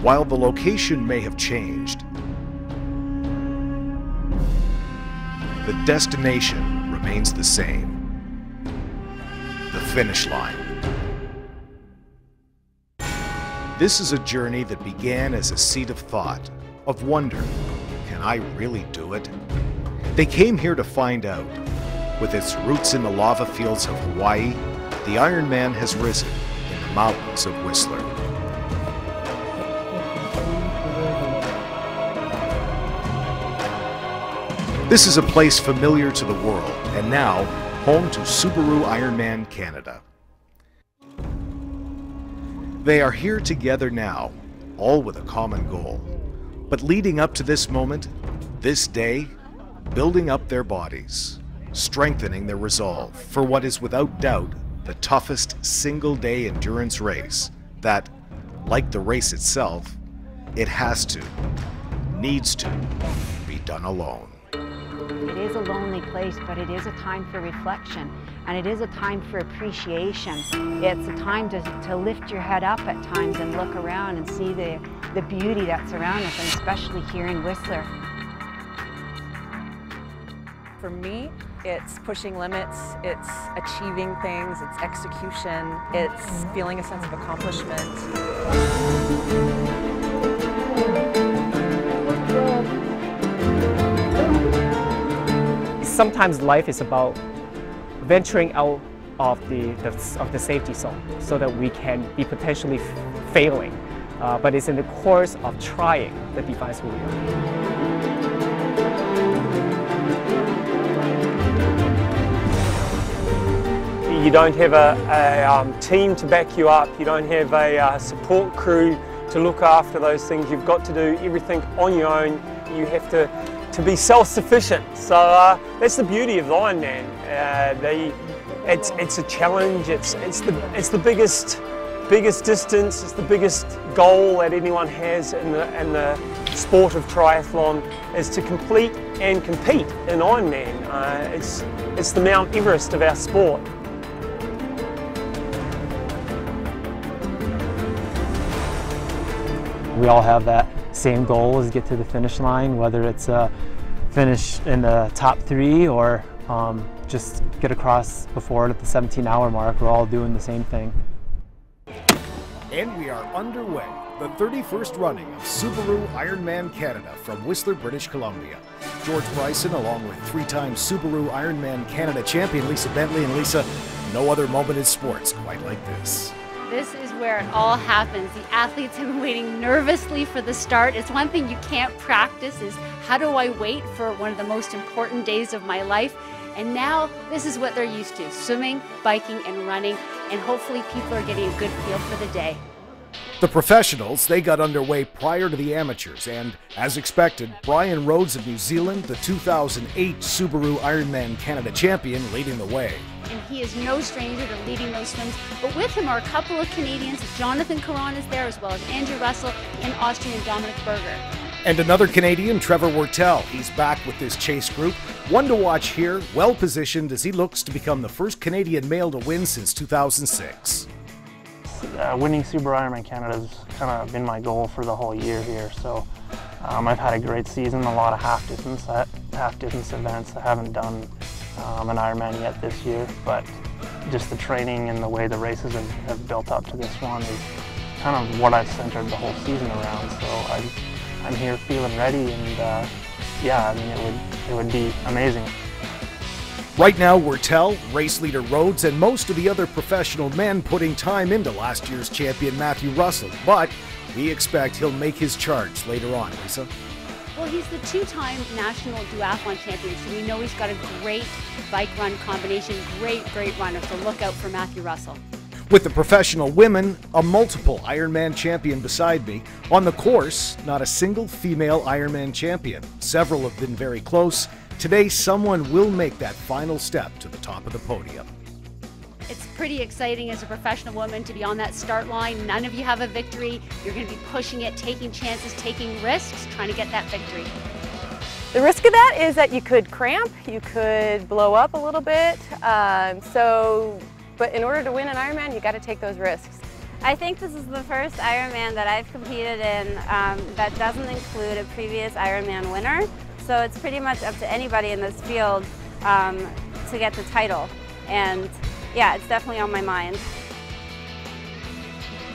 While the location may have changed, the destination remains the same: the finish line. This is a journey that began as a seed of thought, of wonder. Can I really do it? They came here to find out. With its roots in the lava fields of Hawaii, the Ironman has risen in the mountains of Whistler. This is a place familiar to the world, and now home to Subaru Ironman Canada. They are here together now, all with a common goal. But leading up to this moment, this day, building up their bodies, strengthening their resolve for what is without doubt the toughest single-day endurance race that, like the race itself, it has to, needs to, be done alone. It is a lonely place, but it is a time for reflection, and it is a time for appreciation. It's a time to lift your head up at times and look around and see the beauty that's around us, and especially here in Whistler. For me, it's pushing limits, it's achieving things, it's execution, it's feeling a sense of accomplishment. Sometimes life is about venturing out of the safety zone so that we can be potentially failing. But it's in the course of trying that defines who we are. You don't have a team to back you up, you don't have a support crew to look after those things. You've got to do everything on your own. You have to be self-sufficient. So that's the beauty of Ironman. It's a challenge. It's the biggest distance. It's the biggest goal that anyone has in the sport of triathlon, is to complete and compete in Ironman. It's the Mount Everest of our sport. We all have that same goal, is get to the finish line, whether it's finish in the top 3 or just get across before it at the 17-hour mark. We're all doing the same thing. And we are underway. The 31st running of Subaru Ironman Canada from Whistler, British Columbia. George Bryson, along with 3-time Subaru Ironman Canada champion Lisa Bentley. And Lisa, no other moment in sports quite like this. This is where it all happens. The athletes have been waiting nervously for the start. It's one thing you can't practice, is how do I wait for one of the most important days of my life? And now this is what they're used to: swimming, biking, and running. And hopefully people are getting a good feel for the day. The professionals, they got underway prior to the amateurs, and as expected, Brian Rhodes of New Zealand, the 2008 Subaru Ironman Canada champion, leading the way. And he is no stranger to leading those swims, but with him are a couple of Canadians. Jonathan Caron is there, as well as Andrew Russell and Austrian Dominic Berger. And another Canadian, Trevor Wortell. He's back with this chase group. One to watch here, well positioned as he looks to become the first Canadian male to win since 2006. Winning Subaru Ironman Canada has kind of been my goal for the whole year here. So I've had a great season, a lot of half distance events. I haven't done an Ironman yet this year, but just the training and the way the races have built up to this one is kind of what I've centered the whole season around. So I'm here feeling ready, and yeah, I mean, it would be amazing. Right now, Wortell, race leader Rhodes, and most of the other professional men putting time into last year's champion Matthew Russell, but we expect he'll make his charge later on. Lisa? Well, he's the 2-time national duathlon champion, so we know he's got a great bike-run combination, great runner, so look out for Matthew Russell. With the professional women, a multiple Ironman champion beside me. On the course, not a single female Ironman champion. Several have been very close. Today, someone will make that final step to the top of the podium. It's pretty exciting as a professional woman to be on that start line. None of you have a victory. You're going to be pushing it, taking chances, taking risks, trying to get that victory. The risk of that is that you could cramp, you could blow up a little bit. But in order to win an Ironman, you got to take those risks. I think this is the first Ironman that I've competed in that doesn't include a previous Ironman winner. So it's pretty much up to anybody in this field to get the title. And yeah, it's definitely on my mind.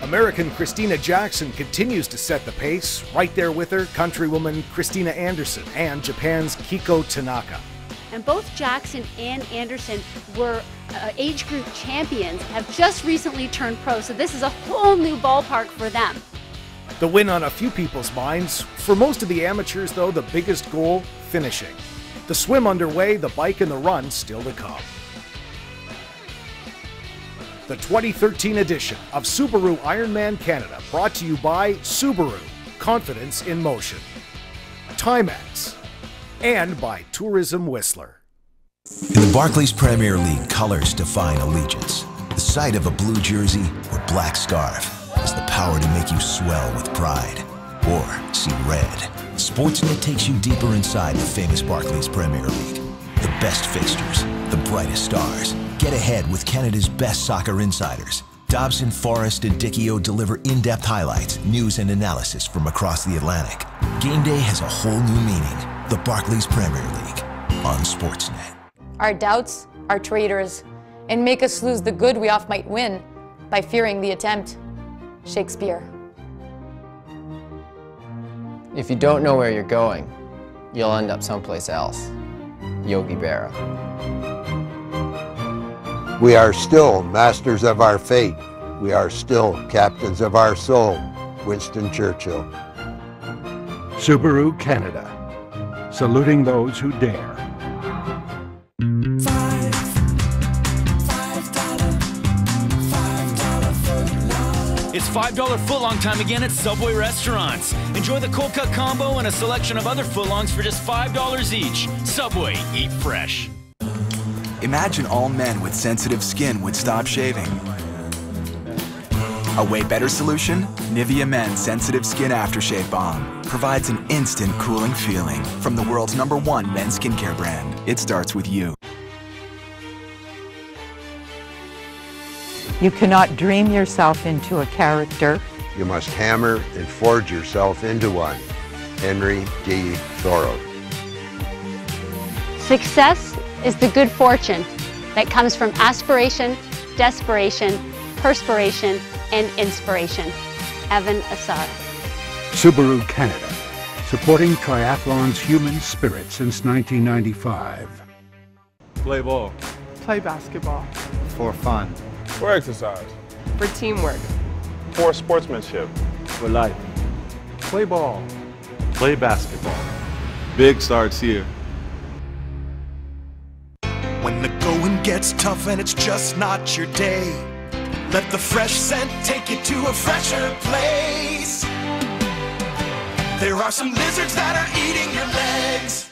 American Christina Jackson continues to set the pace. Right there with her, countrywoman Christina Anderson and Japan's Kiko Tanaka. And both Jackson and Anderson were age group champions, have just recently turned pro, so this is a whole new ballpark for them. The win on a few people's minds. For most of the amateurs, though, the biggest goal, finishing. The swim underway, the bike and the run still to come. The 2013 edition of Subaru Ironman Canada, brought to you by Subaru, confidence in motion, Timex, and by Tourism Whistler. In the Barclays Premier League, colors define allegiance. The sight of a blue jersey or black scarf has the power to make you swell with pride, or see red. Sportsnet takes you deeper inside the famous Barclays Premier League. The best fixtures, the brightest stars. Get ahead with Canada's best soccer insiders. Dobson, Forrest, and Dickio deliver in-depth highlights, news, and analysis from across the Atlantic. Game day has a whole new meaning. The Barclays Premier League on Sportsnet. Our doubts are traitors and make us lose the good we oft might win by fearing the attempt. Shakespeare. If you don't know where you're going, you'll end up someplace else. Yogi Berra. We are still masters of our fate. We are still captains of our soul. Winston Churchill. Subaru Canada, saluting those who dare. It's $5 footlong time again at Subway restaurants. Enjoy the cold cut combo and a selection of other footlongs for just $5 each. Subway, eat fresh. Imagine all men with sensitive skin would stop shaving. A way better solution? Nivea Men Sensitive Skin Aftershave Balm provides an instant cooling feeling from the world's #1 men's skincare brand. It starts with you. You cannot dream yourself into a character. You must hammer and forge yourself into one. Henry D. Thoreau. Success is the good fortune that comes from aspiration, desperation, perspiration, and inspiration. Evan Assad. Subaru Canada, supporting triathlon's human spirit since 1995. Play ball. Play basketball. For fun. For exercise. For teamwork. For sportsmanship. For life. Play ball. Play basketball. Big starts here. When the going gets tough and it's just not your day, let the fresh scent take you to a fresher place. There are some lizards that are eating your legs.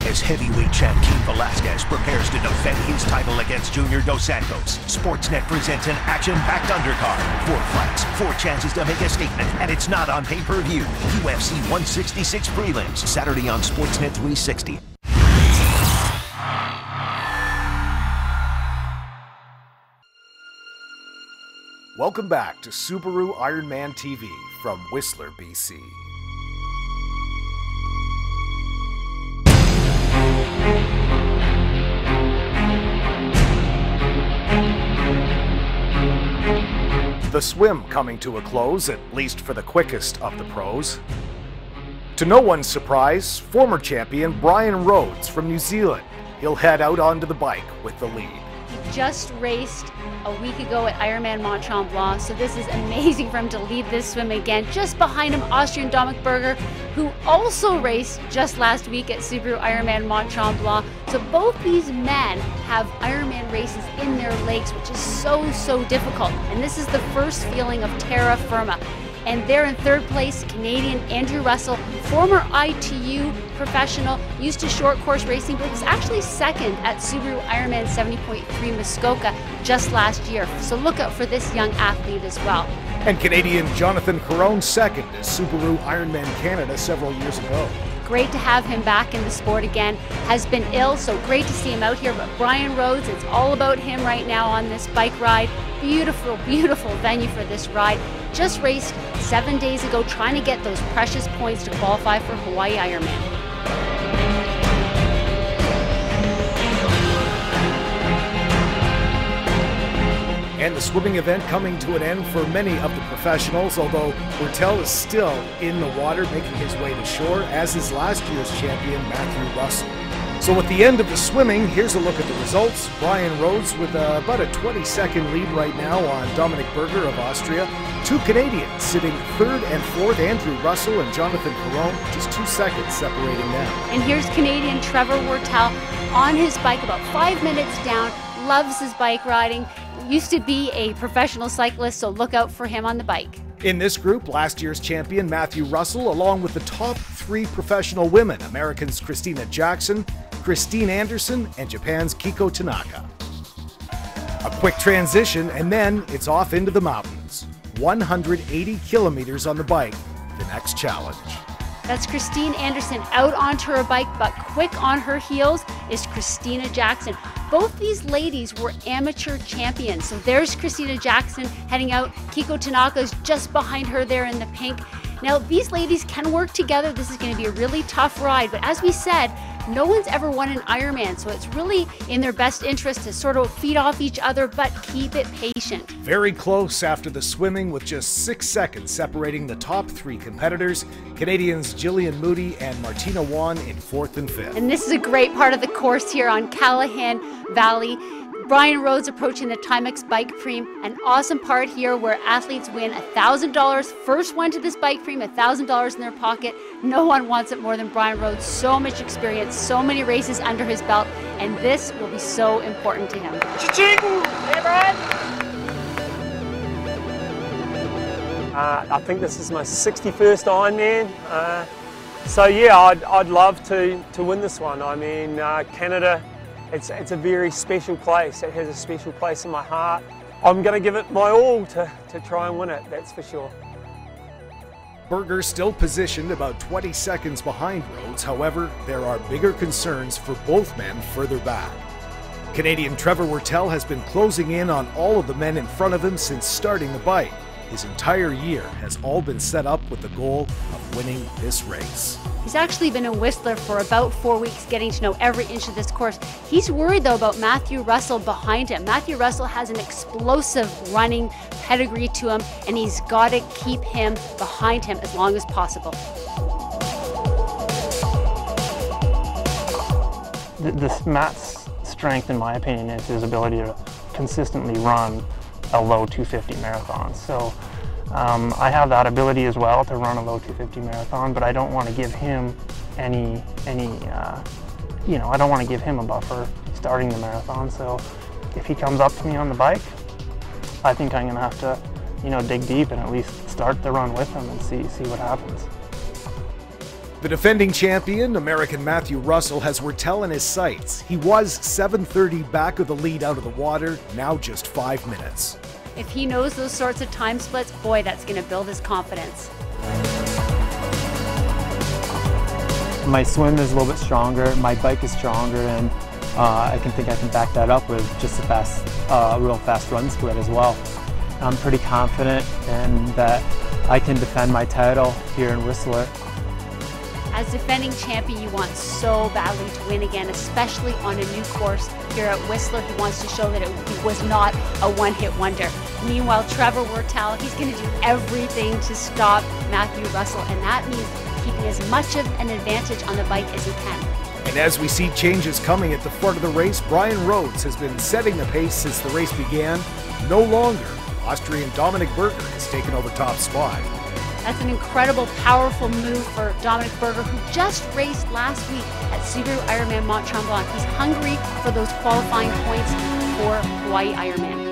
As heavyweight champ Cain Velasquez prepares to defend his title against Junior Dos Santos, Sportsnet presents an action-packed undercard. 4 fights, 4 chances to make a statement, and it's not on pay-per-view. UFC 166 prelims, Saturday on Sportsnet 360. Welcome back to Subaru Ironman TV from Whistler, BC. The swim coming to a close, at least for the quickest of the pros. To no one's surprise, former champion Brian Rhodes from New Zealand. He'll head out onto the bike with the lead. He just raced a week ago at Ironman Mont Tremblant, so this is amazing for him to lead this swim again. Just behind him, Austrian Dominik Berger, who also raced just last week at Subaru Ironman Mont Tremblant. So both these men have Ironman races in their legs, which is so difficult. And this is the first feeling of terra firma. And there in third place, Canadian Andrew Russell, former ITU professional, used to short course racing, but was actually second at Subaru Ironman 70.3 Muskoka just last year. So look out for this young athlete as well. And Canadian Jonathan Caron second at Subaru Ironman Canada several years ago. great to have him back in the sport again. Has been ill, so great to see him out here. But Brian Rhodes, it's all about him right now on this bike ride. Beautiful, beautiful venue for this ride. Just raced 7 days ago, trying to get those precious points to qualify for Hawaii Ironman. And the swimming event coming to an end for many of the professionals, although Wurtele is still in the water making his way to shore, as is last year's champion Matthew Russell. So at the end of the swimming, here's a look at the results. Brian Rhodes with about a 20-second lead right now on Dominic Berger of Austria. Two Canadians sitting third and fourth, Andrew Russell and Jonathan Perron, just 2 seconds separating them. And here's Canadian Trevor Wurtele on his bike about 5 minutes down, loves his bike riding. Used to be a professional cyclist, so look out for him on the bike. In this group, last year's champion Matthew Russell, along with the top 3 professional women, Americans Christina Jackson, Christine Anderson, and Japan's Kiko Tanaka. A quick transition, and then it's off into the mountains. 180 kilometers on the bike, the next challenge. That's Christine Anderson out onto her bike, but quick on her heels is Christina Jackson. Both these ladies were amateur champions. So there's Christina Jackson heading out. Kiko Tanaka's just behind her there in the pink. Now, these ladies can work together. This is going to be a really tough ride, but as we said, no one's ever won an Ironman, so it's really in their best interest to sort of feed off each other, but keep it patient. Very close after the swimming, with just 6 seconds separating the top 3 competitors. Canadians Jillian Moody and Martina Wan in 4th and 5th. And this is a great part of the course here on Callahan Valley. Brian Rhodes approaching the Timex Bike Prix, an awesome part here where athletes win $1,000. First one to this Bike Prix, $1,000 in their pocket. No one wants it more than Brian Rhodes. So much experience, so many races under his belt, and this will be so important to him. Hey, Brian! I think this is my 61st Ironman. So yeah, I'd love to win this one. I mean, Canada, it's a very special place. It has a special place in my heart. I'm going to give it my all to try and win it, that's for sure. Berger still positioned about 20 seconds behind Rhodes. However, there are bigger concerns for both men further back. Canadian Trevor Wurtele has been closing in on all of the men in front of him since starting the bike. His entire year has all been set up with the goal of winning this race. He's actually been in Whistler for about 4 weeks, getting to know every inch of this course. He's worried though about Matthew Russell behind him. Matthew Russell has an explosive running pedigree to him, and he's got to keep him behind him as long as possible. Matt's strength, in my opinion, is his ability to consistently run a low 250 marathon. So I have that ability as well to run a low 250 marathon, but I don't want to give him any you know, I don't want to give him a buffer starting the marathon. So if he comes up to me on the bike, I think I'm going to have to, you know, dig deep and at least start the run with him and see what happens. The defending champion, American Matthew Russell, has Wurtele in his sights. He was 7:30 back of the lead out of the water, now just 5 minutes. If he knows those sorts of time splits, boy, that's going to build his confidence. My swim is a little bit stronger, my bike is stronger, and I think I can back that up with just a fast, real fast run split as well. I'm pretty confident in that I can defend my title here in Whistler. As defending champion, you want so badly to win again, especially on a new course here at Whistler. He wants to show that it was not a one-hit wonder. Meanwhile, Trevor Wurtele, he's going to do everything to stop Matthew Russell, and that means keeping as much of an advantage on the bike as he can. And as we see changes coming at the front of the race, Brian Rhodes has been setting the pace since the race began. No longer, Austrian Dominic Berger has taken over top spot. That's an incredible, powerful move for Dominic Berger, who just raced last week at Subaru Ironman Mont Tremblant. He's hungry for those qualifying points for Hawaii Ironman.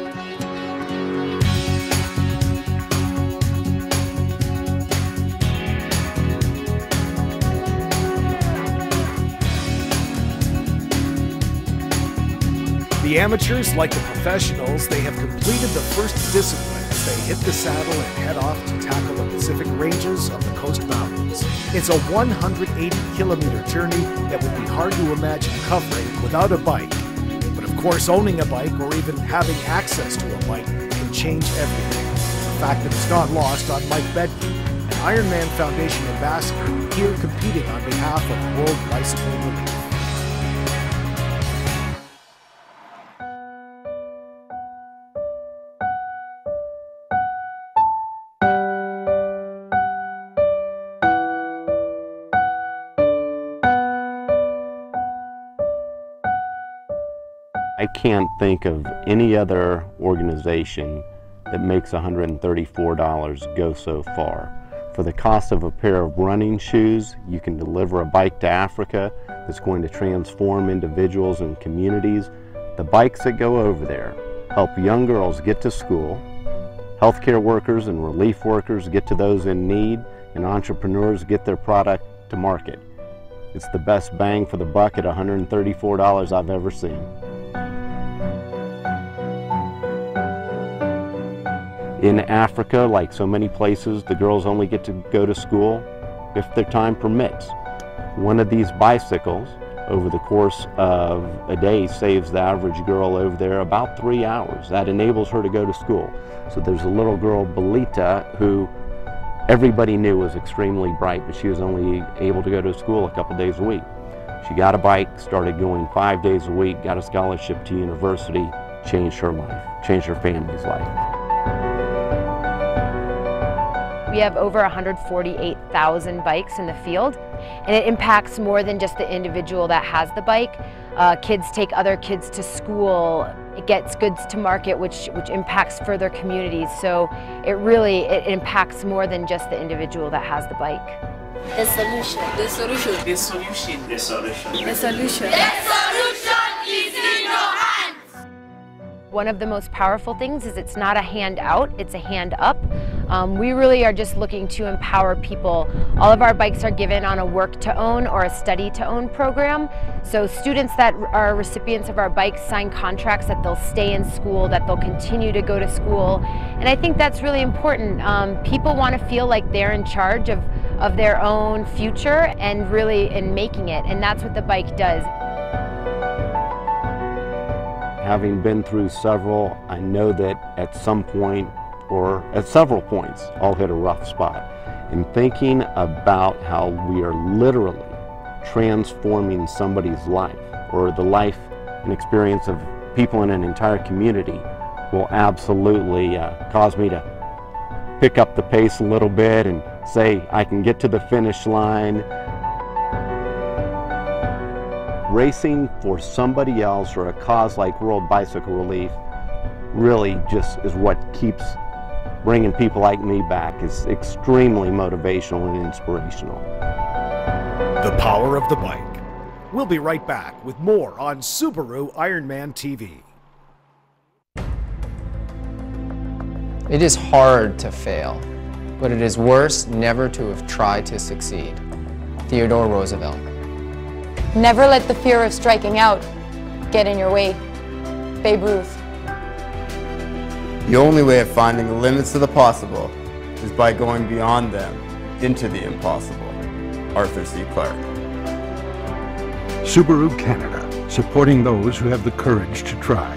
The amateurs, like the professionals, they have completed the first discipline as they hit the saddle and head off to tackle the Pacific ranges of the Coast Mountains. seconds. It's a 180-kilometer journey that would be hard to imagine covering without a bike. But of course, owning a bike or even having access to a bike can change everything. A fact that is not lost on Mike Bedke, an Ironman Foundation ambassador here competing on behalf of World Bicycle Relief. I can't think of any other organization that makes $134 go so far. For the cost of a pair of running shoes, you can deliver a bike to Africa that's going to transform individuals and communities. The bikes that go over there help young girls get to school, healthcare workers and relief workers get to those in need, and entrepreneurs get their product to market. It's the best bang for the buck at $134 I've ever seen. In Africa, like so many places, the girls only get to go to school if their time permits. One of these bicycles, over the course of a day, saves the average girl over there about 3 hours. That enables her to go to school. So there's a little girl, Belita, who everybody knew was extremely bright, but she was only able to go to school a couple days a week. She got a bike, started going 5 days a week, got a scholarship to university, changed her life, changed her family's life. We have over 148,000 bikes in the field, and it impacts more than just the individual that has the bike. Kids take other kids to school. It gets goods to market, which impacts further communities. So it impacts more than just the individual that has the bike. The solution. The solution. The solution. The solution. The solution. The solution is in your hands. One of the most powerful things is it's not a hand out, it's a hand up. We really are just looking to empower people. All of our bikes are given on a work to own or a study to own program. So students that are recipients of our bikes sign contracts that they'll stay in school, that they'll continue to go to school. And I think that's really important. People want to feel like they're in charge of their own future and really in making it. And that's what the bike does. Having been through several, I know that at some point or at several points, I'll hit a rough spot. And thinking about how we are literally transforming somebody's life or the life and experience of people in an entire community will absolutely cause me to pick up the pace a little bit and say I can get to the finish line. Racing for somebody else or a cause like World Bicycle Relief really just is what keeps bringing people like me back. Is extremely motivational and inspirational. The power of the bike. We'll be right back with more on Subaru Ironman TV. It is hard to fail, but it is worse never to have tried to succeed. Theodore Roosevelt. Never let the fear of striking out get in your way. Babe Ruth. The only way of finding the limits to the possible is by going beyond them into the impossible. Arthur C. Clarke. Subaru Canada, supporting those who have the courage to try.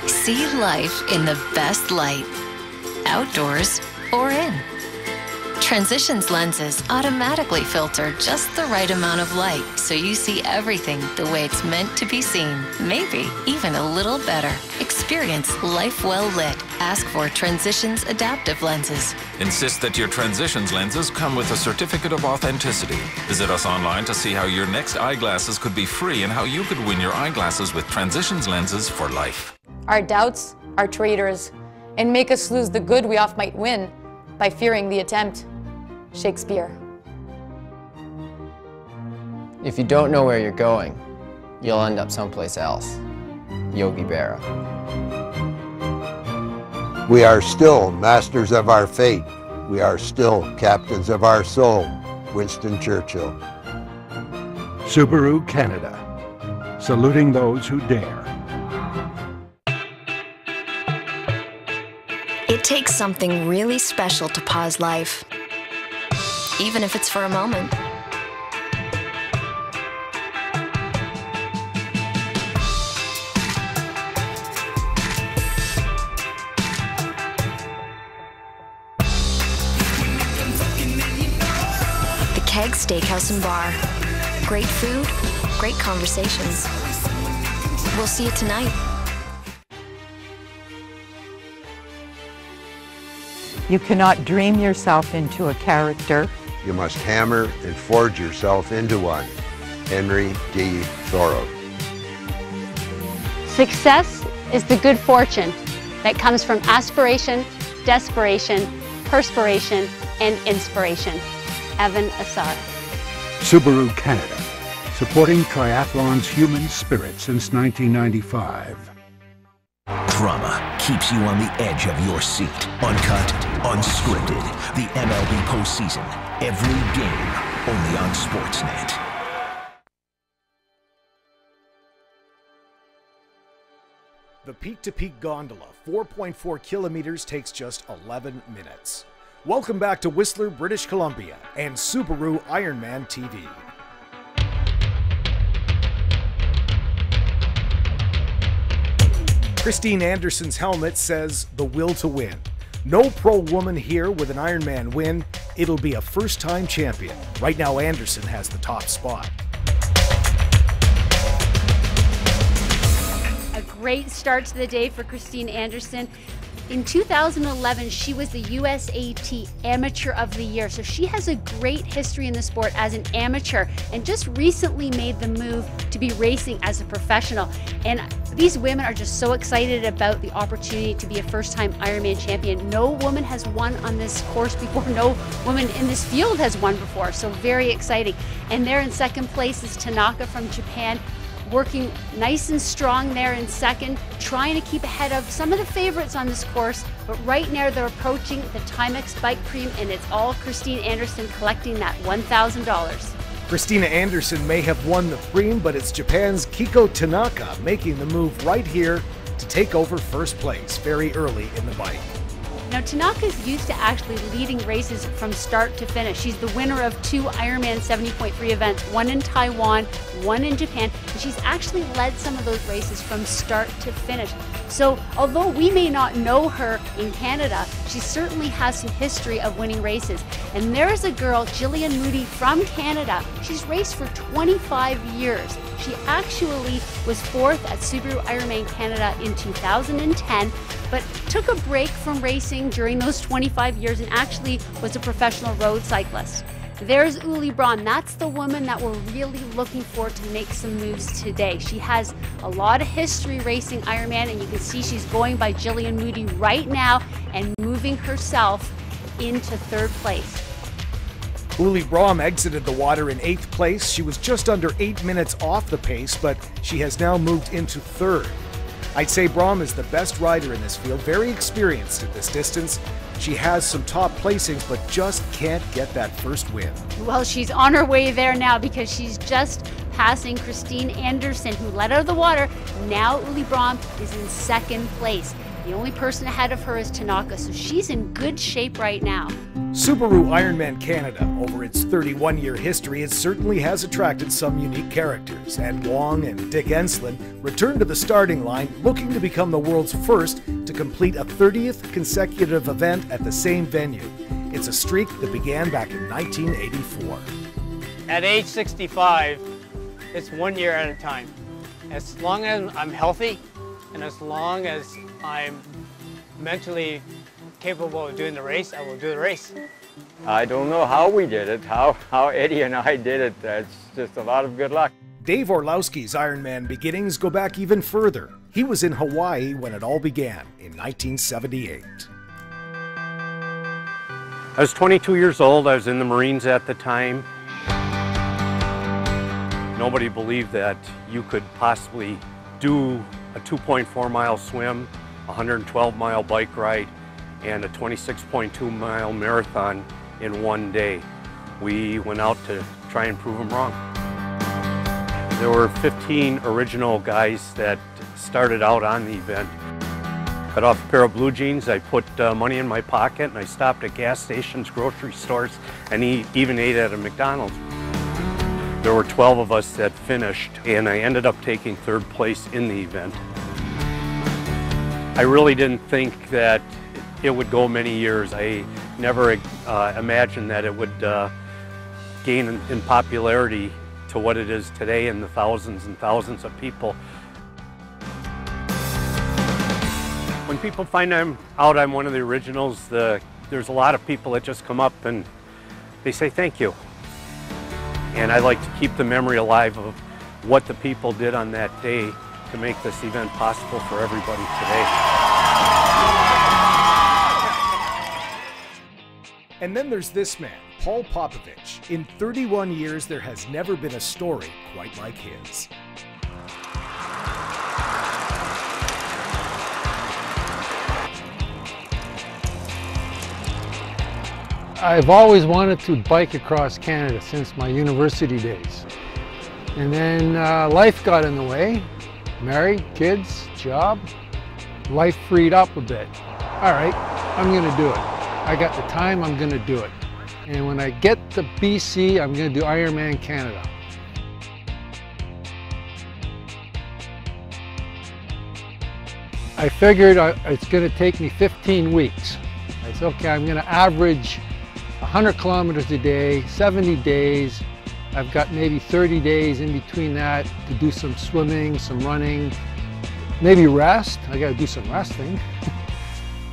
See life in the best light, outdoors or in. Transitions lenses automatically filter just the right amount of light so you see everything the way it's meant to be seen, maybe even a little better. Experience life well lit. Ask for Transitions adaptive lenses. Insist that your Transitions lenses come with a certificate of authenticity. Visit us online to see how your next eyeglasses could be free and how you could win your eyeglasses with Transitions lenses for life. Our doubts are traitors and make us lose the good we oft might win by fearing the attempt. Shakespeare. If you don't know where you're going, you'll end up someplace else. Yogi Berra. We are still masters of our fate. We are still captains of our soul. Winston Churchill. Subaru Canada, saluting those who dare. It takes something really special to pause life. even if it's for a moment. The Keg Steakhouse and Bar. Great food, great conversations. We'll see you tonight. You cannot dream yourself into a character. You must hammer and forge yourself into one. Henry D. Thoreau. Success is the good fortune that comes from aspiration, desperation, perspiration, and inspiration. Evan Assad. Subaru Canada, supporting triathlon's human spirit since 1995. Drama keeps you on the edge of your seat. Uncut, unscripted. The MLB postseason. Every game, only on Sportsnet. The peak-to-peak gondola, 4.4 kilometers, takes just 11 minutes. Welcome back to Whistler, British Columbia, and Subaru Ironman TV. Christine Anderson's helmet says the will to win. No pro woman here with an Ironman win. It'll be a first-time champion. Right now, Anderson has the top spot. A great start to the day for Christine Anderson. In 2011, she was the USAT Amateur of the Year, so she has a great history in the sport as an amateur and just recently made the move to be racing as a professional. And these women are just so excited about the opportunity to be a first-time Ironman champion. No woman has won on this course before. No woman in this field has won before, so very exciting. And there in second place is Tanaka from Japan, working nice and strong there in second, trying to keep ahead of some of the favorites on this course, but right now they're approaching the Timex Bike Cream, and it's all Christine Anderson collecting that $1,000. Christina Anderson may have won the Preem, but it's Japan's Kiko Tanaka making the move right here to take over first place very early in the bike. Now, Tanaka's used to actually leading races from start to finish. She's the winner of 2 Ironman 70.3 events, one in Taiwan, one in Japan, and she's actually led some of those races from start to finish. So although we may not know her in Canada, she certainly has some history of winning races. And there's a girl, Jillian Moody from Canada. She's raced for 25 years. She actually was 4th at Subaru Ironman Canada in 2010, but took a break from racing during those 25 years and actually was a professional road cyclist. There's Uli Braun. That's the woman that we're really looking for to make some moves today. She has a lot of history racing Ironman, and you can see she's going by Jillian Moody right now and moving herself into 3rd place. Uli Braun exited the water in 8th place. She was just under 8 minutes off the pace, but she has now moved into 3rd. I'd say Braun is the best rider in this field, very experienced at this distance. She has some top placings, but just can't get that first win. Well, she's on her way there now because she's just passing Christine Anderson, who led out of the water. Now Uli Braun is in 2nd place. The only person ahead of her is Tanaka, so she's in good shape right now. Subaru Ironman Canada, over its 31-year history, it certainly has attracted some unique characters. Ed Wong and Dick Enslin returned to the starting line, looking to become the world's first to complete a 30th consecutive event at the same venue. It's a streak that began back in 1984. At age 65, it's 1 year at a time. As long as I'm healthy and as long as I'm mentally capable of doing the race, I will do the race. I don't know how we did it, how Eddie and I did it. It's just a lot of good luck. Dave Orlowski's Ironman beginnings go back even further. He was in Hawaii when it all began in 1978. I was 22 years old. I was in the Marines at the time. Nobody believed that you could possibly do a 2.4 mile swim, a 112 mile bike ride, and a 26.2 mile marathon in one day. We went out to try and prove them wrong. There were 15 original guys that started out on the event. cut off a pair of blue jeans, I put money in my pocket, and I stopped at gas stations, grocery stores, and even ate at a McDonald's. There were 12 of us that finished, and I ended up taking 3rd place in the event. I really didn't think that it would go many years. I never imagined that it would gain in popularity to what it is today, and the thousands and thousands of people. When people find out I'm one of the originals, there's a lot of people that just come up and they say thank you. And I like to keep the memory alive of what the people did on that day to make this event possible for everybody today. And then there's this man, Paul Popovich. In 31 years, there has never been a story quite like his. I've always wanted to bike across Canada since my university days. And then life got in the way. Married, kids, job. Life freed up a bit. All right, I'm gonna do it. I got the time, I'm gonna do it. And when I get to BC, I'm gonna do Ironman Canada. I figured it's gonna take me 15 weeks. I said, okay, I'm gonna average 100 kilometers a day, 70 days. I've got maybe 30 days in between that to do some swimming, some running, maybe rest. I gotta do some resting.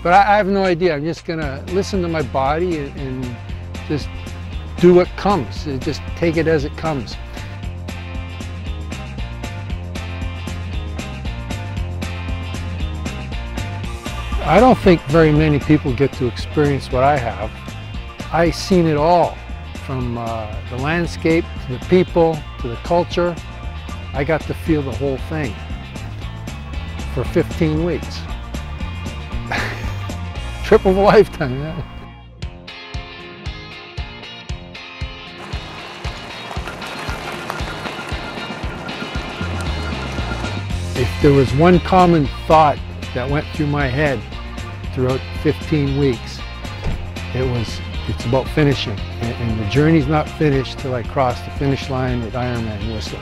But I have no idea. I'm just gonna listen to my body and just do what comes. Just take it as it comes. I don't think very many people get to experience what I have. I've seen it all, from the landscape, to the people, to the culture. I got to feel the whole thing for 15 weeks. Trip of a lifetime, yeah. If there was one common thought that went through my head throughout 15 weeks, it's about finishing. And the journey's not finished till I cross the finish line with Ironman Whistler.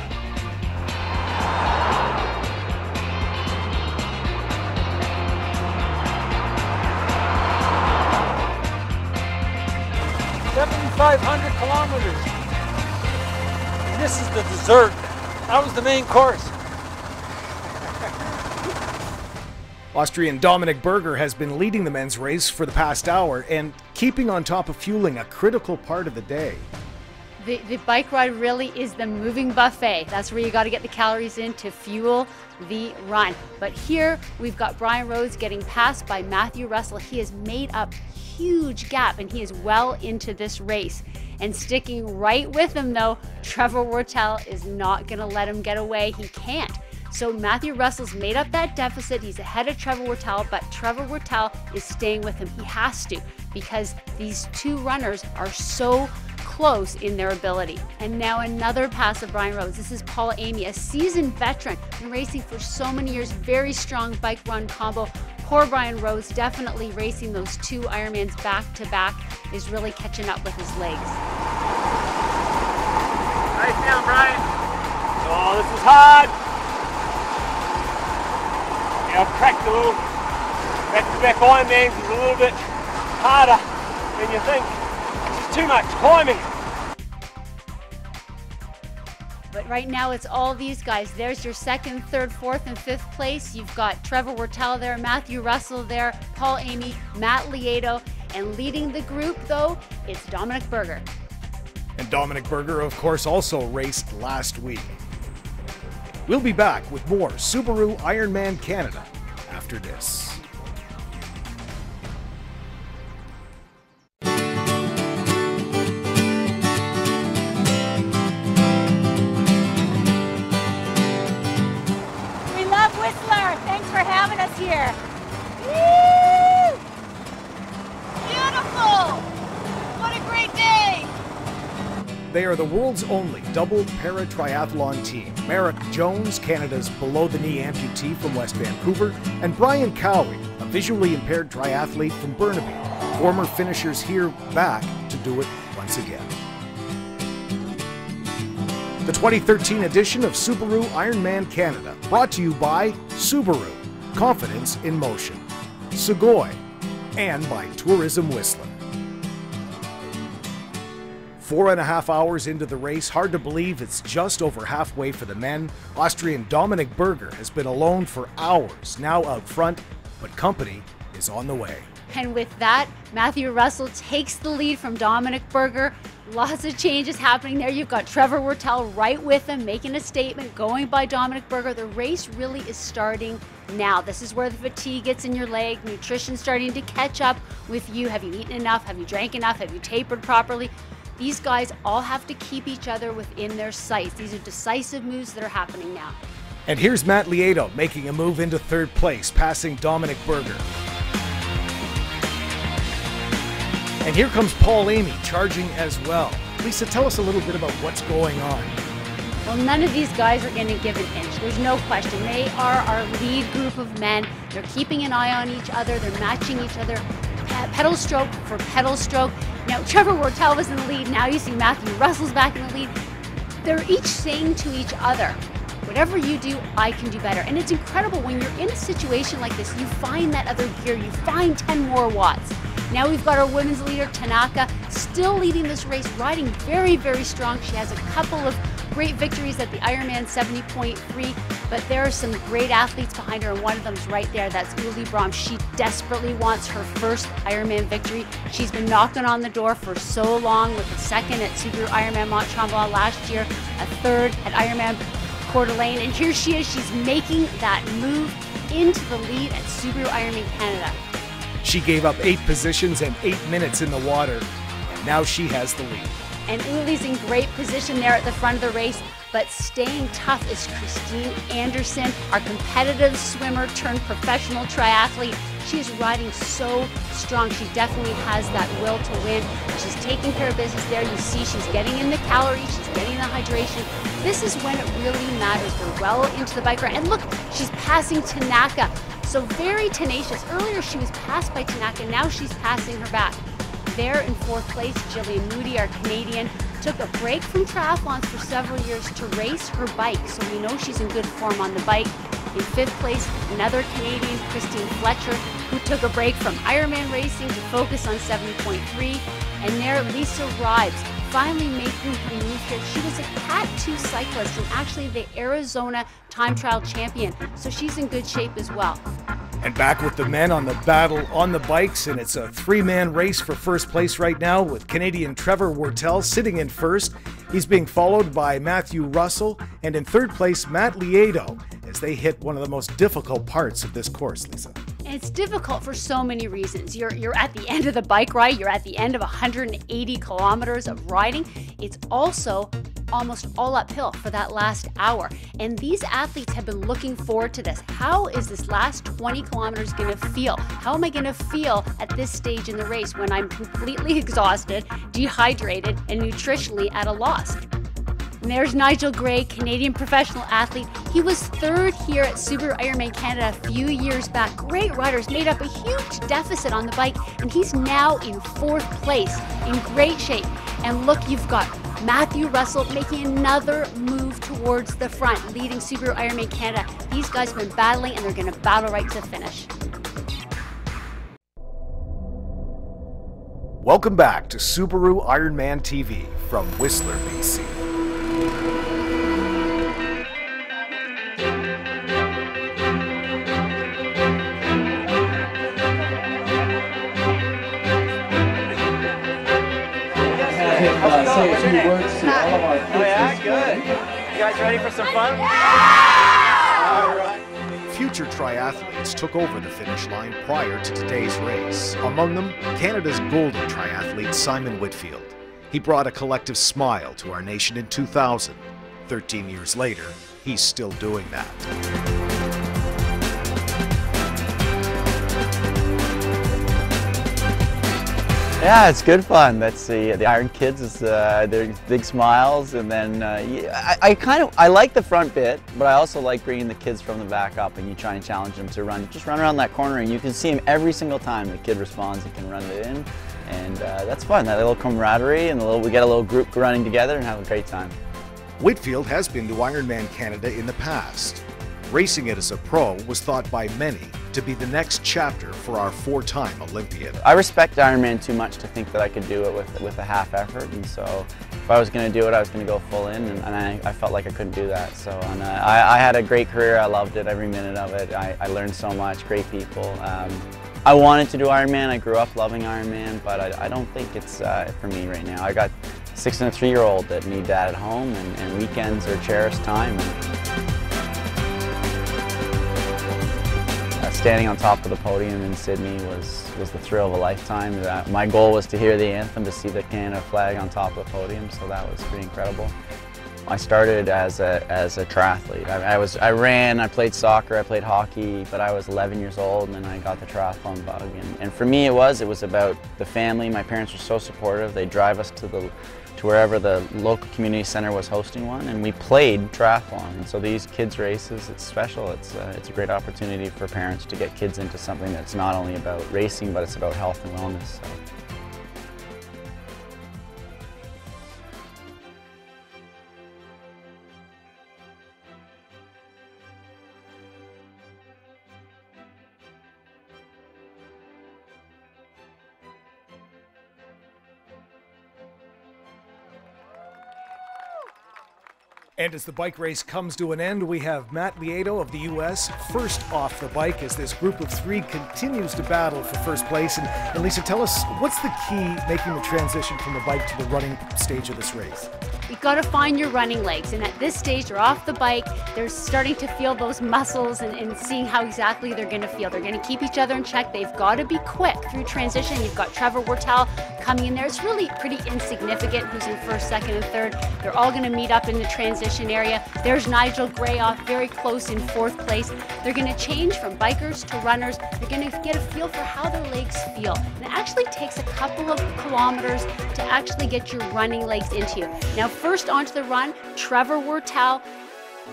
$7,500 kilometers. And this is the dessert. That was the main course. Austrian Dominik Berger has been leading the men's race for the past hour and keeping on top of fueling a critical part of the day. The bike ride really is the moving buffet. That's where you got to get the calories in to fuel the run. But here we've got Brian Rose getting passed by Matthew Russell. He has made up huge gap and he is well into this race. And sticking right with him though, Trevor Wortel is not going to let him get away. He can't. So Matthew Russell's made up that deficit. He's ahead of Trevor Wortel, but Trevor Wortel is staying with him. He has to, because these two runners are so close in their ability. And now another pass of Brian Rose. This is Paul Amy, a seasoned veteran, been racing for so many years, very strong bike run combo. Poor Brian Rose, definitely racing those two Ironmans back to back, is really catching up with his legs. Nice down, Brian. Oh, this is hard. I've cracked a little. Back-to-back Ironmans is a little bit harder than you think. It's too much climbing. But right now it's all these guys. There's your second, third, fourth, and fifth place. You've got Trevor Wortel there, Matthew Russell there, Paul Amy, Matt Lieto, and leading the group though, it's Dominik Berger. And Dominik Berger, of course, also raced last week. We'll be back with more Subaru Ironman Canada after this. We love Whistler. Thanks for having us here. Woo! Beautiful! What a great day! They are the world's only double para-triathlon team. Merrick Jones, Canada's below-the-knee amputee from West Vancouver, and Brian Cowie, a visually impaired triathlete from Burnaby. Former finishers here back to do it once again. The 2013 edition of Subaru Ironman Canada, brought to you by Subaru, confidence in motion, Sugoi, and by Tourism Whistler. 4.5 hours into the race, hard to believe it's just over halfway for the men. Austrian Dominik Berger has been alone for hours, now out front, but company is on the way. And with that, Matthew Russell takes the lead from Dominik Berger. Lots of changes happening there. You've got Trevor Wurtel right with him, making a statement, going by Dominik Berger. The race really is starting now. This is where the fatigue gets in your leg, nutrition starting to catch up with you. Have you eaten enough? Have you drank enough? Have you tapered properly? These guys all have to keep each other within their sights. These are decisive moves that are happening now. And here's Matt Lieto making a move into third place, passing Dominik Berger. And here comes Paul Amy charging as well. Lisa, tell us a little bit about what's going on. Well, none of these guys are going to give an inch. There's no question. They are our lead group of men. They're keeping an eye on each other. They're matching each other pedal stroke for pedal stroke. Now, Trevor Wurtel was in the lead. Now you see Matthew Russell's back in the lead. They're each saying to each other, whatever you do, I can do better. And it's incredible when you're in a situation like this, you find that other gear, you find 10 more watts. Now we've got our women's leader, Tanaka, still leading this race, riding very, very strong. She has a couple of great victories at the Ironman 70.3, but there are some great athletes behind her, and one of them's right there. That's Uli Brahm. She desperately wants her first Ironman victory. She's been knocking on the door for so long, with a second at Subaru Ironman Mont Tremblant last year, a third at Ironman Coeur d'Alene, and here she is. She's making that move into the lead at Subaru Ironman Canada. She gave up 8 positions and 8 minutes in the water, and now she has the lead. And Uli's in great position there at the front of the race, but staying tough is Christine Anderson, our competitive swimmer turned professional triathlete. She is riding so strong. She definitely has that will to win. She's taking care of business there. You see she's getting in the calories, she's getting the hydration. This is when it really matters. We're well into the bike ride. And look, she's passing Tanaka. So very tenacious. Earlier she was passed by Tanaka, now she's passing her back. There in 4th place, Jillian Moody, our Canadian, took a break from triathlons for several years to race her bike, so we know she's in good form on the bike. In 5th place, another Canadian, Christine Fletcher, who took a break from Ironman racing to focus on 70.3. And there, Lisa Rives, finally making her move here. She was a Cat 2 cyclist and actually the Arizona time trial champion, so she's in good shape as well. And back with the men on the battle on the bikes, and it's a 3-man race for first place right now, with Canadian Trevor Wurtel sitting in first. He's being followed by Matthew Russell, and in 3rd place, Matt Lieto, as they hit one of the most difficult parts of this course, Lisa. It's difficult for so many reasons. You're at the end of the bike ride, you're at the end of 180 kilometers of riding. It's also almost all uphill for that last hour. And these athletes have been looking forward to this. How is this last 20 kilometers gonna feel? How am I gonna feel at this stage in the race when I'm completely exhausted, dehydrated, and nutritionally at a loss? And there's Nigel Gray, Canadian professional athlete. He was 3rd here at Subaru Ironman Canada a few years back. Great riders, made up a huge deficit on the bike, and he's now in 4th place, in great shape. And look, you've got Matthew Russell making another move towards the front, leading Subaru Ironman Canada. These guys have been battling, and they're gonna battle right to the finish. Welcome back to Subaru Ironman TV from Whistler, BC. Say a few words to all of our kids. Oh yeah, good. You guys ready for some fun? All right. Future triathletes took over the finish line prior to today's race. Among them, Canada's golden triathlete Simon Whitfield. He brought a collective smile to our nation in 2000. 13 years later, he's still doing that. Yeah, it's good fun. That's the Iron Kids is their big smiles, and then I like the front bit, but I also like bringing the kids from the back up, and you try and challenge them to just run around that corner, and you can see him every single time the kid responds and can run it in, and that's fun. That little camaraderie, and we get a little group running together and have a great time. Whitfield has been to Ironman Canada in the past. Racing it as a pro was thought by many to be the next chapter for our four-time Olympian. I respect Ironman too much to think that I could do it with a half effort, and so if I was going to do it, I was going to go full in, and I felt like I couldn't do that. So I had a great career. I loved it, every minute of it. I learned so much, great people. I wanted to do Ironman. I grew up loving Ironman, but I don't think it's for me right now. I got a 6- and 3-year-old that need dad at home, and weekends are cherished time. Standing on top of the podium in Sydney was the thrill of a lifetime. My goal was to hear the anthem, to see the Canada flag on top of the podium, so that was pretty incredible. I started as a triathlete. I ran, I played soccer, I played hockey, but I was 11 years old and then I got the triathlon bug. And for me it was about the family. My parents were so supportive. They'd drive us to wherever the local community center was hosting one, and we played triathlon. And so these kids races, it's special. It's a great opportunity for parents to get kids into something that's not only about racing, but it's about health and wellness. So. And as the bike race comes to an end, we have Matt Lieto of the U.S. first off the bike as this group of three continues to battle for first place. And Lisa, tell us, what's the key making the transition from the bike to the running stage of this race? You've got to find your running legs, and at this stage they're off the bike, they're starting to feel those muscles and seeing how exactly they're going to feel. They're going to keep each other in check. They've got to be quick through transition. You've got Trevor Wortel coming in there. It's really pretty insignificant who's in first, second, and third. They're all going to meet up in the transition area. There's Nigel Gray off very close in fourth place. They're going to change from bikers to runners. They're going to get a feel for how their legs feel. And it actually takes a couple of kilometers to actually get your running legs into you. Now, first onto the run, Trevor Wortel,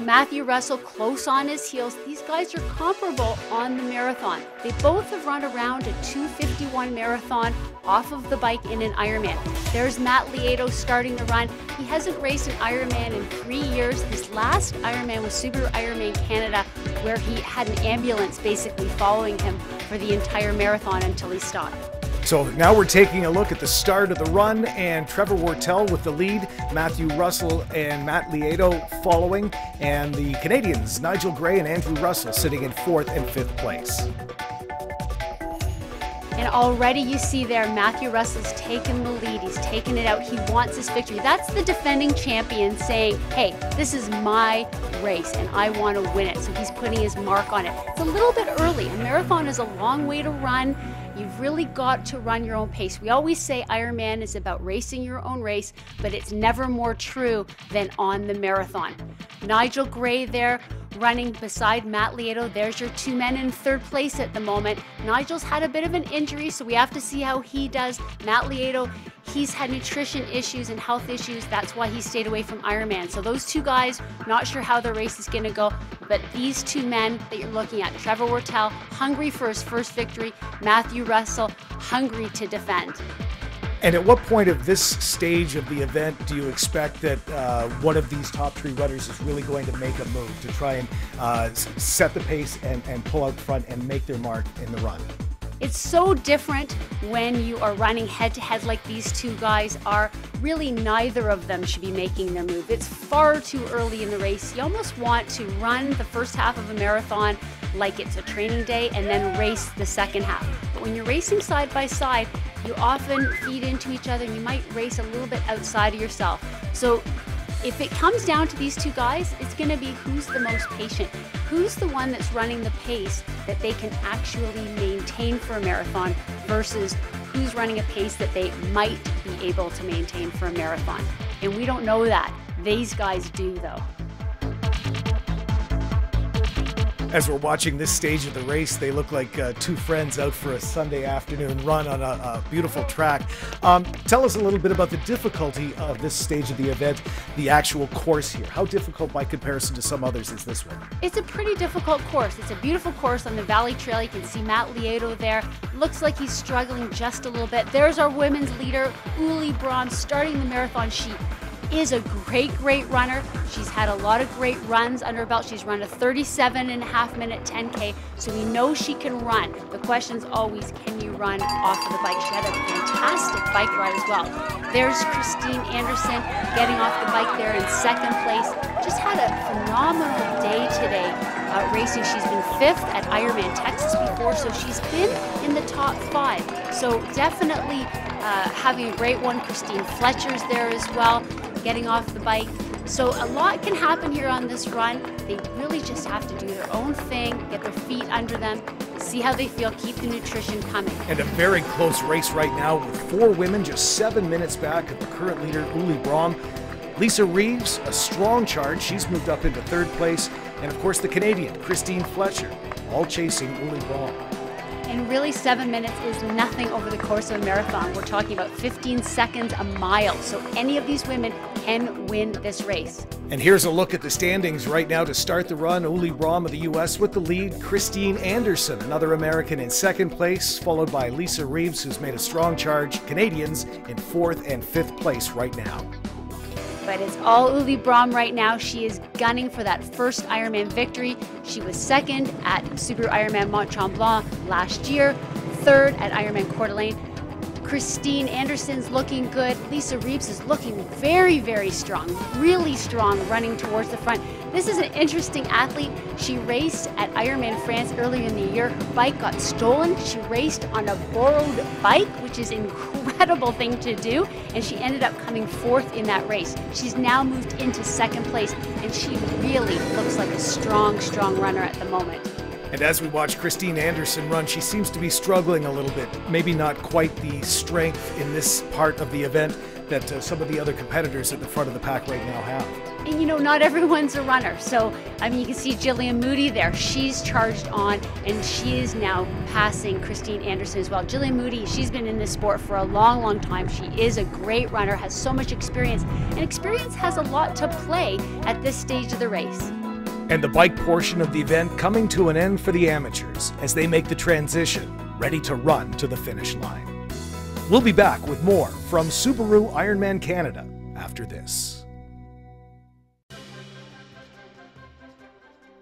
Matthew Russell close on his heels. These guys are comparable on the marathon. They both have run around a 2:51 marathon off of the bike in an Ironman. There's Matt Lieto starting the run. He hasn't raced an Ironman in 3 years. His last Ironman was Subaru Ironman Canada, where he had an ambulance basically following him for the entire marathon until he stopped. So now we're taking a look at the start of the run, and Trevor Wortel with the lead, Matthew Russell and Matt Lieto following, and the Canadians, Nigel Gray and Andrew Russell, sitting in 4th and 5th place. And already you see there, Matthew Russell's taken the lead. He's taken it out. He wants his victory. That's the defending champion saying, hey, this is my race and I want to win it. So he's putting his mark on it. It's a little bit early. A marathon is a long way to run. You've really got to run your own pace. We always say Ironman is about racing your own race, but it's never more true than on the marathon. Nigel Gray there running beside Matt Lieto. There's your two men in 3rd place at the moment. Nigel's had a bit of an injury, so we have to see how he does. Matt Lieto, he's had nutrition issues and health issues. That's why he stayed away from Ironman. So those two guys, not sure how the race is going to go, but these two men that you're looking at, Trevor Wortel, hungry for his first victory, Matthew Russell, hungry to defend. And at what point of this stage of the event do you expect that one of these top 3 runners is really going to make a move to try and set the pace and pull out front and make their mark in the run? It's so different when you are running head-to-head like these two guys are. Really, neither of them should be making their move. It's far too early in the race. You almost want to run the first half of a marathon like it's a training day and then race the second half. But when you're racing side by side, you often feed into each other and you might race a little bit outside of yourself. So if it comes down to these two guys, it's going to be who's the most patient, who's the one that's running the pace that they can actually maintain for a marathon versus who's running a pace that they might be able to maintain for a marathon. And we don't know that. These guys do, though. As we're watching this stage of the race, they look like two friends out for a Sunday afternoon run on a beautiful track. Tell us a little bit about the difficulty of this stage of the event, the actual course here. How difficult by comparison to some others is this one? It's a pretty difficult course. It's a beautiful course on the Valley Trail. You can see Matt Lieto there. Looks like he's struggling just a little bit. There's our women's leader, Uli Braun, starting the marathon. She is a great runner. She's had a lot of great runs under her belt. She's run a 37.5-minute 10K, so we know she can run. The question's always, can you run off of the bike? She had a fantastic bike ride as well. There's Christine Anderson getting off the bike there in second place. Just had a phenomenal day today racing. She's been 5th at Ironman Texas before, so she's been in the top 5. So definitely having a great one. Christine Fletcher's there as well, getting off the bike. So a lot can happen here on this run. They really just have to do their own thing, get their feet under them, see how they feel, keep the nutrition coming. And a very close race right now with 4 women just 7 minutes back of the current leader, Uli Braun. Lisa Reeves, a strong charge. She's moved up into 3rd place. And of course the Canadian, Christine Fletcher, all chasing Uli Braun. And really 7 minutes is nothing over the course of a marathon. We're talking about 15 seconds a mile. So any of these women can win this race. And here's a look at the standings right now to start the run. Uli Braun of the U.S. with the lead. Christine Anderson, another American, in 2nd place, followed by Lisa Reeves, who's made a strong charge. Canadians in 4th and 5th place right now. But it's all Uli Braun right now. She is gunning for that first Ironman victory. She was 2nd at Subaru Ironman Mont Tremblant last year, 3rd at Ironman Coeur d'Alene. Christine Anderson's looking good. Lisa Reeves is looking very strong, really strong, running towards the front. This is an interesting athlete. She raced at Ironman France earlier in the year. Her bike got stolen. She raced on a borrowed bike, which is an incredible thing to do, and she ended up coming 4th in that race. She's now moved into 2nd place, and she really looks like a strong runner at the moment. And as we watch Christine Anderson run, she seems to be struggling a little bit. Maybe not quite the strength in this part of the event that some of the other competitors at the front of the pack right now have. And you know, not everyone's a runner. So, I mean, you can see Jillian Moody there. She's charged on, and she is now passing Christine Anderson as well. Jillian Moody, she's been in this sport for a long time. She is a great runner, has so much experience, and experience has a lot to play at this stage of the race. And the bike portion of the event coming to an end for the amateurs as they make the transition, ready to run to the finish line. We'll be back with more from Subaru Ironman Canada after this.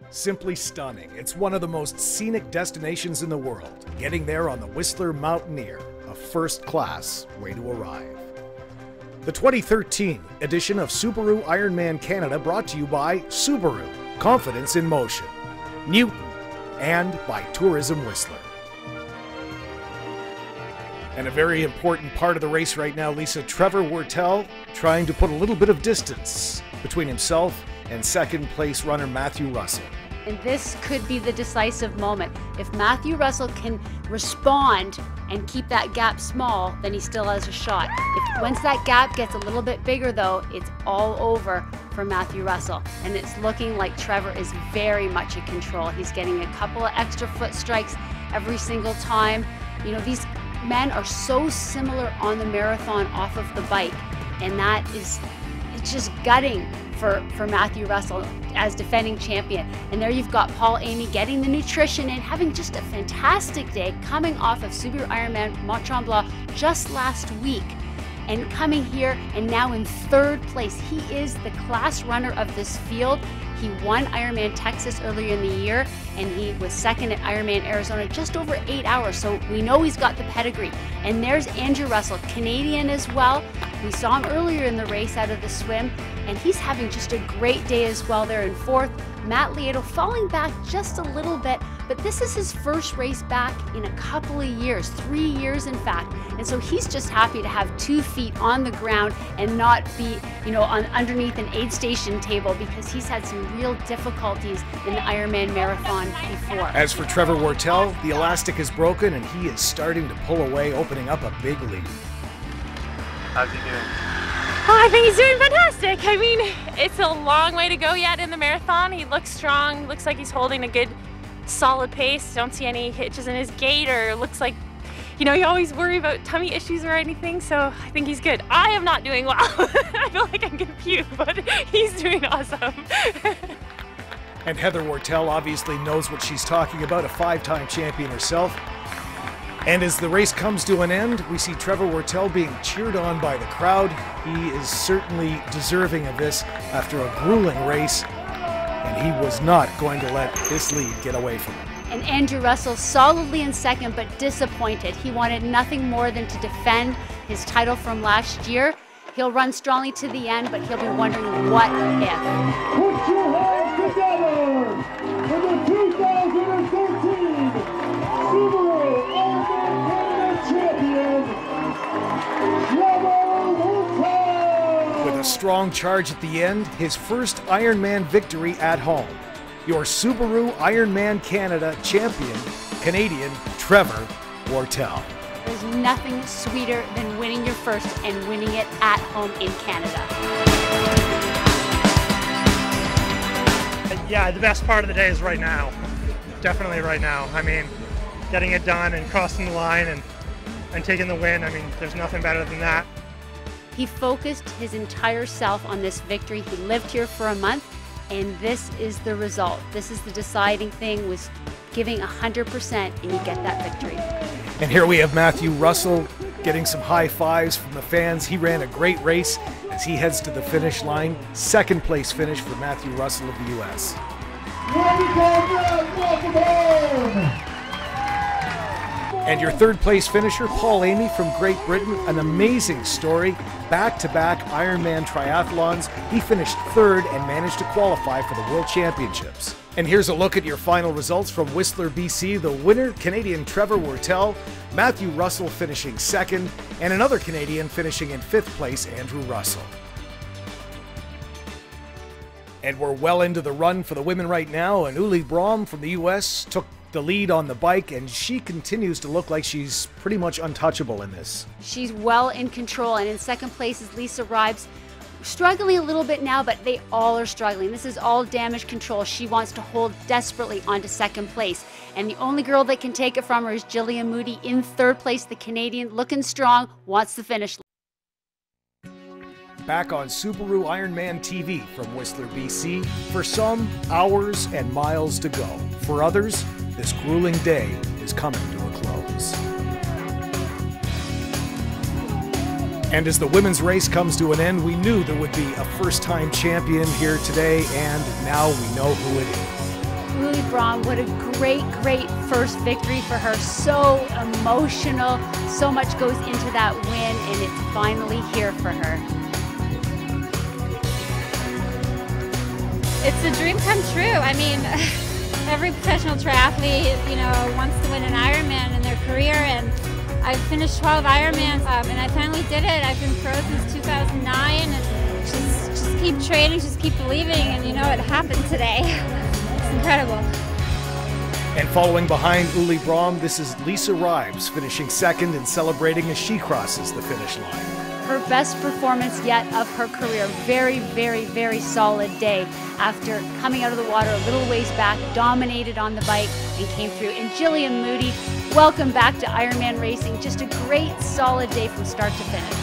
Simply stunning. It's one of the most scenic destinations in the world. Getting there on the Whistler Mountaineer, a first-class way to arrive. The 2013 edition of Subaru Ironman Canada brought to you by Subaru, Confidence in Motion, Newton, and by Tourism Whistler. And a very important part of the race right now, Lisa, Trevor Wurtele trying to put a little bit of distance between himself and 2nd place runner Matthew Russell. And this could be the decisive moment. If Matthew Russell can respond and keep that gap small, then he still has a shot. Once that gap gets a little bit bigger though, it's all over for Matthew Russell. And it's looking like Trevor is very much in control. He's getting a couple of extra foot strikes every single time. You know, these men are so similar on the marathon off of the bike. And that is, it's just gutting for Matthew Russell as defending champion. And there you've got Paul Amy getting the nutrition in, having just a fantastic day, coming off of Subaru Ironman Mont Tremblant just last week, and coming here and now in 3rd place. He is the class runner of this field. He won Ironman Texas earlier in the year, and he was 2nd at Ironman Arizona, just over 8 hours. So we know he's got the pedigree. And there's Andrew Russell, Canadian as well. We saw him earlier in the race out of the swim, and he's having just a great day as well there in 4th. Matt Lieto falling back just a little bit, but this is his first race back in a couple of years, 3 years in fact. And so he's just happy to have 2 feet on the ground and not be, you know, underneath an aid station table, because he's had some real difficulties in the Ironman marathon before. As for Trevor Wurtele, the elastic is broken and he is starting to pull away, opening up a big lead. How's he doing? Oh, I think he's doing fantastic. I mean, it's a long way to go yet in the marathon. He looks strong, looks like he's holding a good solid pace. Don't see any hitches in his gait, or looks like, you know, you always worry about tummy issues or anything, so I think he's good. I am not doing well. I feel like I'm gonna puke, but he's doing awesome. And Heather Wortell obviously knows what she's talking about, a 5-time champion herself. And as the race comes to an end, we see Trevor Wortell being cheered on by the crowd. He is certainly deserving of this after a grueling race, and he was not going to let this lead get away from him. And Andrew Russell solidly in second, but disappointed. He wanted nothing more than to defend his title from last year. He'll run strongly to the end, but he'll be wondering what if. Put your hands together for the 2013 Subaru Ironman champion, Trevor Wortell. With a strong charge at the end, his first Ironman victory at home. Your Subaru Ironman Canada champion, Canadian Trevor Wortell. There's nothing sweeter than winning your first and winning it at home in Canada. Yeah, the best part of the day is right now. Definitely right now. I mean, getting it done and crossing the line and taking the win, I mean, there's nothing better than that. He focused his entire self on this victory. He lived here for a month, and this is the result. This is the deciding thing, was giving 100%, and you get that victory. And here we have Matthew Russell getting some high fives from the fans. He ran a great race as he heads to the finish line. Second place finish for Matthew Russell of the U.S. And your third place finisher, Paul Amy from Great Britain, an amazing story. Back-to-back Ironman triathlons. He finished third and managed to qualify for the World Championships. And here's a look at your final results from Whistler, BC. The winner, Canadian Trevor Wortell, Matthew Russell finishing second, and another Canadian finishing in fifth place, Andrew Russell. And we're well into the run for the women right now, and Uli Braum from the US took the lead on the bike, and she continues to look like she's pretty much untouchable in this. She's well in control, and in second place is Lisa Ribes. Struggling a little bit now, but they all are struggling. This is all damage control. She wants to hold desperately onto second place. And the only girl that can take it from her is Jillian Moody in third place, the Canadian, looking strong, wants the finish. Back on Subaru Ironman TV from Whistler, BC. For some, hours and miles to go. For others, this grueling day is coming to a close. And as the women's race comes to an end, we knew there would be a first-time champion here today, and now we know who it is. Uli Braum, what a great, great first victory for her. So emotional, so much goes into that win, and it's finally here for her. It's a dream come true. I mean, every professional triathlete, you know, wants to win an Ironman in their career, and I've finished 12 Ironmans, and I finally did it. I've been pro since 2009, and just keep training, just keep believing, and you know, it happened today. It's incredible. And following behind Uli Braum, this is Lisa Ribes finishing second and celebrating as she crosses the finish line. Her best performance yet of her career. Very, very, very solid day after coming out of the water a little ways back, dominated on the bike, and came through. And Jillian Moody, welcome back to Ironman Racing. Just a great, solid day from start to finish.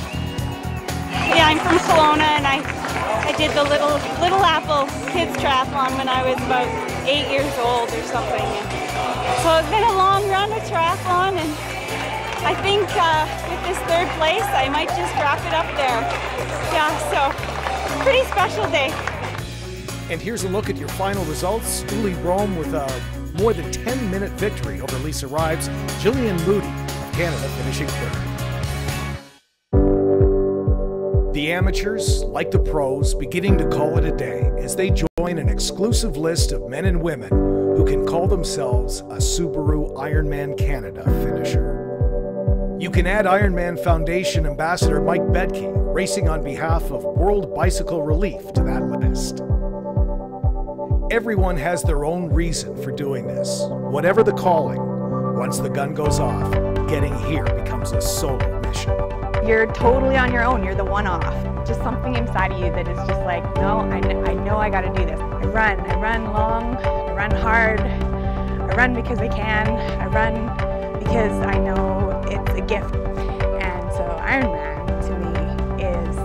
Yeah, I'm from Kelowna, and I did the Little Apple Kids Triathlon when I was about 8 years old or something. And so it's been a long run of triathlon, and I think with this third place, I might just wrap it up there. Yeah, so pretty special day. And here's a look at your final results. Uli Braum with a more than 10-minute victory over Lisa Ribes. Jillian Moody of Canada finishing third. The amateurs, like the pros, beginning to call it a day as they join an exclusive list of men and women who can call themselves a Subaru Ironman Canada finisher. You can add Ironman Foundation Ambassador Mike Bedke, racing on behalf of World Bicycle Relief, to that list. Everyone has their own reason for doing this. Whatever the calling, once the gun goes off, getting here becomes a solo mission. You're totally on your own. You're the one-off. Just something inside of you that is just like, no, I know I got to do this. I run long, I run hard. I run because I can. I run because I know it's a gift. And so Ironman to me is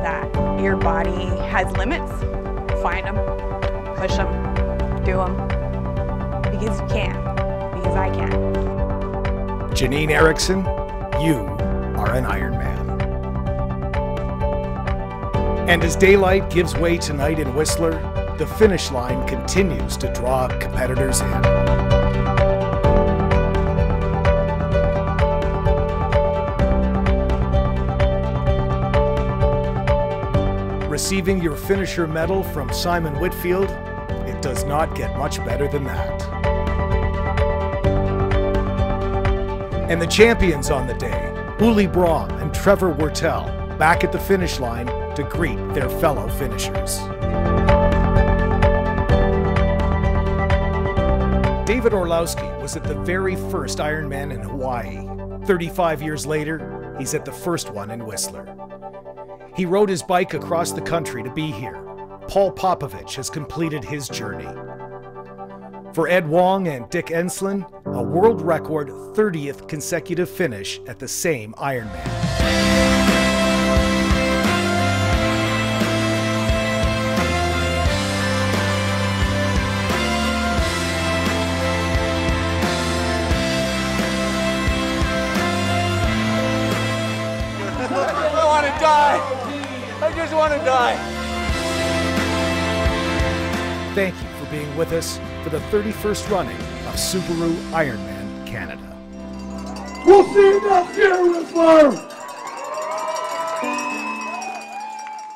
that your body has limits. Find them, push them, do them, because you can, because I can. Janine Erickson, you are an Ironman. And as daylight gives way tonight in Whistler, the finish line continues to draw competitors in. Receiving your finisher medal from Simon Whitfield, it does not get much better than that. And the champions on the day, Uli Braum and Trevor Wertel, back at the finish line to greet their fellow finishers. David Orlowski was at the very first Ironman in Hawaii. 35 years later, he's at the first one in Whistler. He rode his bike across the country to be here. Paul Popovich has completed his journey. For Ed Wong and Dick Enslin, a world record 30th consecutive finish at the same Ironman. I want to die. I just want to die. Thank you for being with us for the 31st running of Subaru Ironman Canada. We'll see you next year, Whistler.